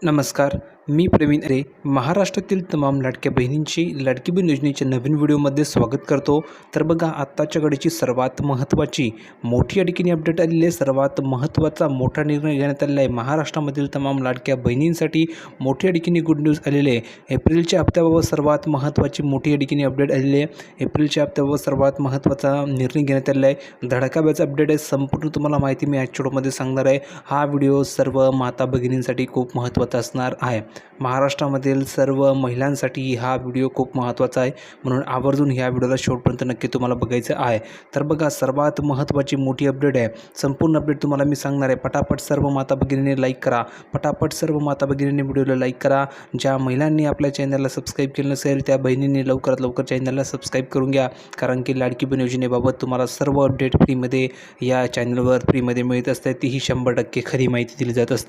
नमस्कार. मी प्रवीण अरे महाराष्ट्रातील तमाम लाडक्या बहिणींची लाडकी बहीण योजनेच्या नवीन व्हिडिओमध्ये स्वागत करतो. तर बघा, आत्ताच्या घडीची सर्वात महत्त्वाची मोठी आणखीन अपडेट आलेली आहे. सर्वात महत्त्वाचा मोठा निर्णय घेण्यात आलेला आहे. महाराष्ट्रामधील तमाम लाडक्या बहिणींसाठी मोठी आणखीन गुड न्यूज आलेली आहे. एप्रिलच्या हप्त्याबाबत सर्वात महत्त्वाची मोठी आणखीन अपडेट आलेली आहे. एप्रिलच्या हप्त्याबाबत सर्वात महत्त्वाचा निर्णय घेण्यात आलेला आहे. धडाकाब्याचा अपडेट आहे. संपूर्ण तुम्हाला माहिती मी आजच्या व्हिडिओमध्ये सांगणार आहे. हा व्हिडिओ सर्व माता भगिनींसाठी खूप महत्त्वाचा असणार आहे. महाराष्ट्रामधील सर्व महिलांसाठी हा व्हिडिओ खूप महत्त्वाचा आहे, म्हणून आवर्जून ह्या व्हिडिओला शेवटपर्यंत नक्की तुम्हाला बघायचं आहे. तर बघा, सर्वात महत्त्वाची मोठी अपडेट आहे. संपूर्ण अपडेट तुम्हाला मी सांगणार आहे. पटापट सर्व माता भगिनींनी लाईक करा. पटापट सर्व माता भगिनींनी व्हिडिओला लाईक करा. ज्या महिलांनी आपल्या चॅनलला सबस्क्राईब केलं नसेल त्या बहिणींनी लवकरात लवकर चॅनलला सबस्क्राईब करून घ्या, कारण की लाडकी बहीण योजनेबाबत तुम्हाला सर्व अपडेट फ्रीमध्ये या चॅनलवर फ्रीमध्ये मिळत असते. तीही 100% खरी माहिती दिली जात असते.